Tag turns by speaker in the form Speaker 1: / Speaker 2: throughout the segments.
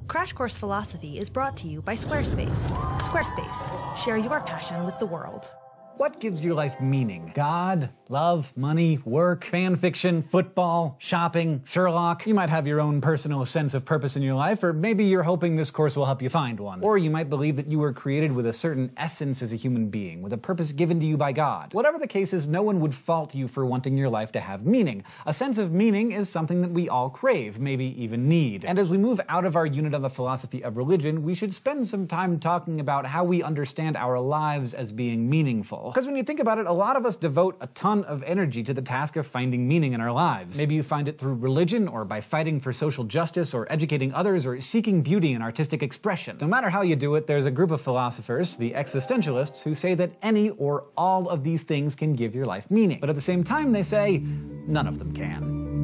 Speaker 1: Crash Course Philosophy is brought to you by Squarespace. Squarespace, share your passion with the world.
Speaker 2: What gives your life meaning? God, love, money, work, fan fiction, football, shopping, Sherlock. You might have your own personal sense of purpose in your life, or maybe you're hoping this course will help you find one. Or you might believe that you were created with a certain essence as a human being, with a purpose given to you by God. Whatever the case is, no one would fault you for wanting your life to have meaning. A sense of meaning is something that we all crave, maybe even need. And as we move out of our unit on the philosophy of religion, we should spend some time talking about how we understand our lives as being meaningful. Because when you think about it, a lot of us devote a ton of energy to the task of finding meaning in our lives. Maybe you find it through religion, or by fighting for social justice, or educating others, or seeking beauty in artistic expression. No matter how you do it, there's a group of philosophers, the existentialists, who say that any or all of these things can give your life meaning. But at the same time, they say none of them can.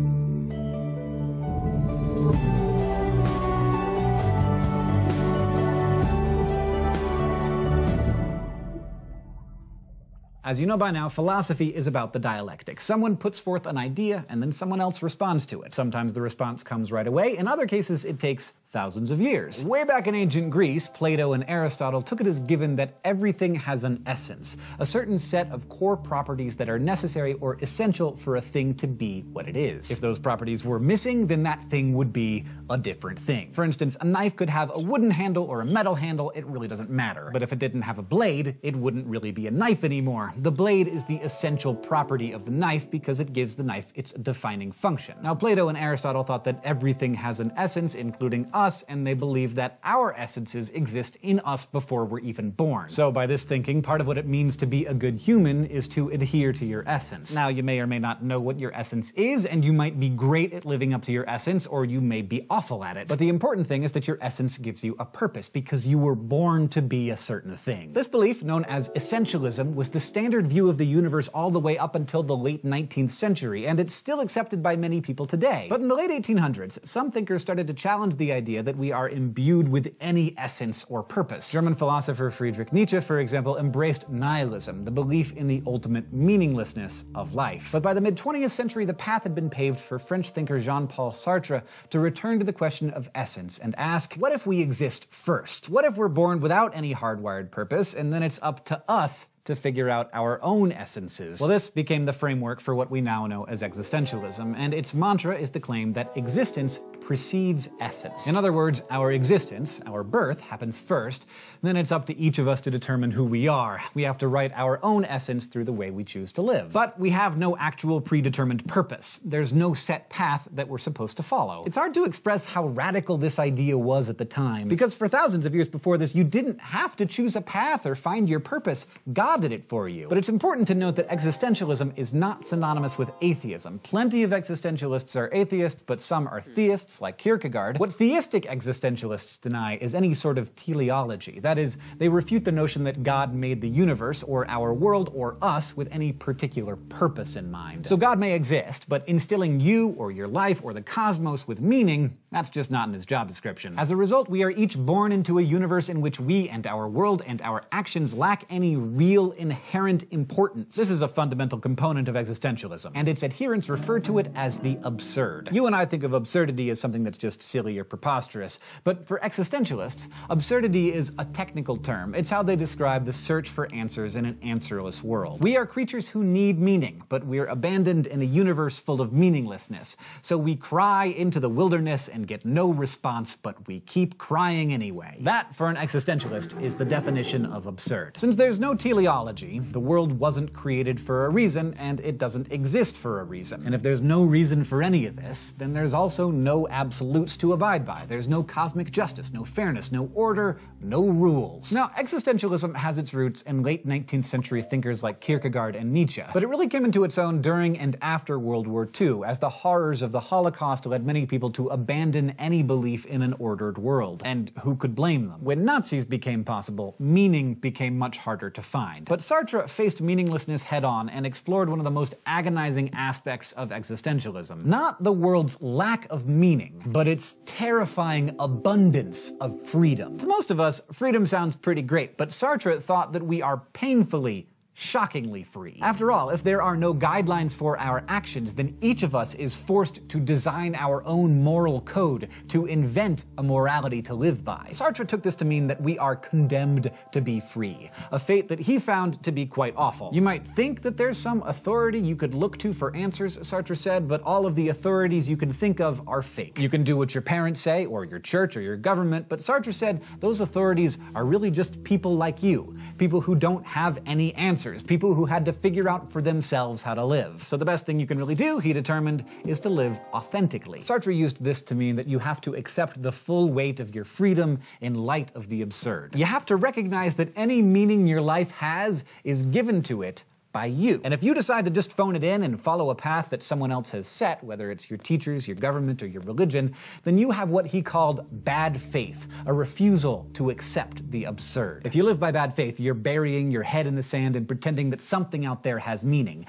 Speaker 2: As you know by now, philosophy is about the dialectic. Someone puts forth an idea, and then someone else responds to it. Sometimes the response comes right away. In other cases, it takes thousands of years. Way back in ancient Greece, Plato and Aristotle took it as given that everything has an essence, a certain set of core properties that are necessary or essential for a thing to be what it is. If those properties were missing, then that thing would be a different thing. For instance, a knife could have a wooden handle or a metal handle, it really doesn't matter. But if it didn't have a blade, it wouldn't really be a knife anymore. The blade is the essential property of the knife because it gives the knife its defining function. Now, Plato and Aristotle thought that everything has an essence, including us, and they believed that our essences exist in us before we're even born. So by this thinking, part of what it means to be a good human is to adhere to your essence. Now, you may or may not know what your essence is, and you might be great at living up to your essence, or you may be awful at it. But the important thing is that your essence gives you a purpose, because you were born to be a certain thing. This belief, known as essentialism, was the standard view of the universe all the way up until the late 19th century, and it's still accepted by many people today. But in the late 1800s, some thinkers started to challenge the idea that we are imbued with any essence or purpose. German philosopher Friedrich Nietzsche, for example, embraced nihilism, the belief in the ultimate meaninglessness of life. But by the mid-20th century, the path had been paved for French thinker Jean-Paul Sartre to return to the question of essence and ask, what if we exist first? What if we're born without any hardwired purpose, and then it's up to us to figure out our own essences? Well, this became the framework for what we now know as existentialism, and its mantra is the claim that existence precedes essence. In other words, our existence, our birth, happens first, then it's up to each of us to determine who we are. We have to write our own essence through the way we choose to live. But we have no actual predetermined purpose. There's no set path that we're supposed to follow. It's hard to express how radical this idea was at the time, because for thousands of years before this, you didn't have to choose a path or find your purpose. God did it for you. But it's important to note that existentialism is not synonymous with atheism. Plenty of existentialists are atheists, but some are theists, like Kierkegaard. What theistic existentialists deny is any sort of teleology. That is, they refute the notion that God made the universe, or our world, or us, with any particular purpose in mind. So God may exist, but instilling you, or your life, or the cosmos with meaning, that's just not in his job description. As a result, we are each born into a universe in which we and our world and our actions lack any real inherent importance. This is a fundamental component of existentialism, and its adherents refer to it as the absurd. You and I think of absurdity as something that's just silly or preposterous, but for existentialists, absurdity is a technical term. It's how they describe the search for answers in an answerless world. We are creatures who need meaning, but we're abandoned in a universe full of meaninglessness. So we cry into the wilderness and get no response, but we keep crying anyway. That, for an existentialist, is the definition of absurd. Since there's no teleology, the world wasn't created for a reason, and it doesn't exist for a reason. And if there's no reason for any of this, then there's also no absolutes to abide by. There's no cosmic justice, no fairness, no order, no rules. Now, existentialism has its roots in late 19th century thinkers like Kierkegaard and Nietzsche, but it really came into its own during and after World War II, as the horrors of the Holocaust led many people to abandon any belief in an ordered world. And who could blame them? When Nazis became possible, meaning became much harder to find. But Sartre faced meaninglessness head-on and explored one of the most agonizing aspects of existentialism. Not the world's lack of meaning, but its terrifying abundance of freedom. To most of us, freedom sounds pretty great, but Sartre thought that we are painfully shockingly free. After all, if there are no guidelines for our actions, then each of us is forced to design our own moral code, to invent a morality to live by. Sartre took this to mean that we are condemned to be free, a fate that he found to be quite awful. You might think that there's some authority you could look to for answers, Sartre said, but all of the authorities you can think of are fake. You can do what your parents say, or your church, or your government, but Sartre said those authorities are really just people like you, people who don't have any answers, people who had to figure out for themselves how to live. So the best thing you can really do, he determined, is to live authentically. Sartre used this to mean that you have to accept the full weight of your freedom in light of the absurd. You have to recognize that any meaning your life has is given to it by you. And if you decide to just phone it in and follow a path that someone else has set, whether it's your teachers, your government, or your religion, then you have what he called bad faith, a refusal to accept the absurd. If you live by bad faith, you're burying your head in the sand and pretending that something out there has meaning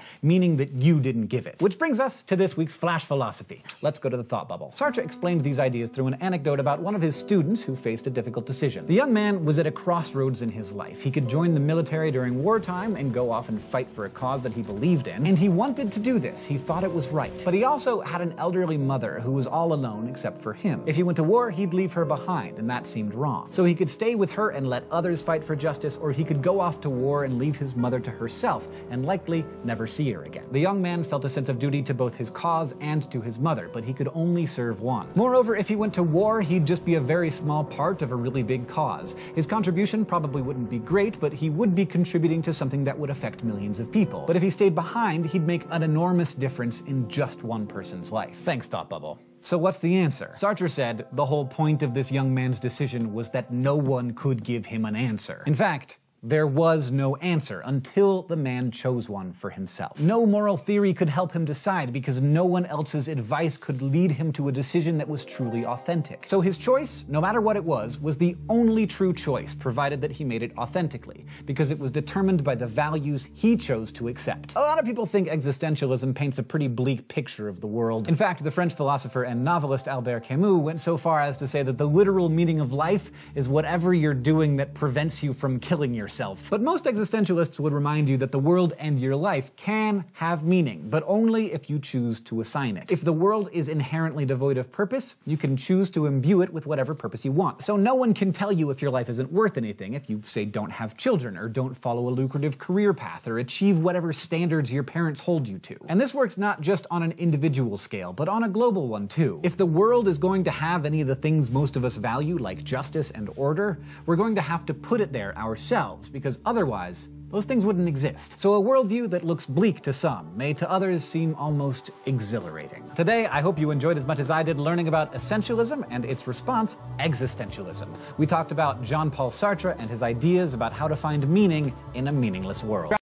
Speaker 2: that you didn't give it. Which brings us to this week's Flash Philosophy. Let's go to the thought bubble. Sartre explained these ideas through an anecdote about one of his students who faced a difficult decision. The young man was at a crossroads in his life. He could join the military during wartime and go off and fight for a cause that he believed in, and he wanted to do this. He thought it was right. But he also had an elderly mother who was all alone except for him. If he went to war, he'd leave her behind, and that seemed wrong. So he could stay with her and let others fight for justice, or he could go off to war and leave his mother to herself, and likely never see her again. The young man felt a sense of duty to both his cause and to his mother, but he could only serve one. Moreover, if he went to war, he'd just be a very small part of a really big cause. His contribution probably wouldn't be great, but he would be contributing to something that would affect millions of people. But if he stayed behind, he'd make an enormous difference in just one person's life. Thanks, Thought Bubble. So what's the answer? Sartre said the whole point of this young man's decision was that no one could give him an answer. In fact, there was no answer until the man chose one for himself. No moral theory could help him decide because no one else's advice could lead him to a decision that was truly authentic. So his choice, no matter what it was the only true choice, provided that he made it authentically, because it was determined by the values he chose to accept. A lot of people think existentialism paints a pretty bleak picture of the world. In fact, the French philosopher and novelist Albert Camus went so far as to say that the literal meaning of life is whatever you're doing that prevents you from killing yourself. But most existentialists would remind you that the world and your life can have meaning, but only if you choose to assign it. If the world is inherently devoid of purpose, you can choose to imbue it with whatever purpose you want. So no one can tell you if your life isn't worth anything if you, say, don't have children, or don't follow a lucrative career path, or achieve whatever standards your parents hold you to. And this works not just on an individual scale, but on a global one too. If the world is going to have any of the things most of us value, like justice and order, we're going to have to put it there ourselves, because otherwise, those things wouldn't exist. So a worldview that looks bleak to some may to others seem almost exhilarating. Today, I hope you enjoyed as much as I did learning about essentialism and its response, existentialism. We talked about Jean-Paul Sartre and his ideas about how to find meaning in a meaningless world.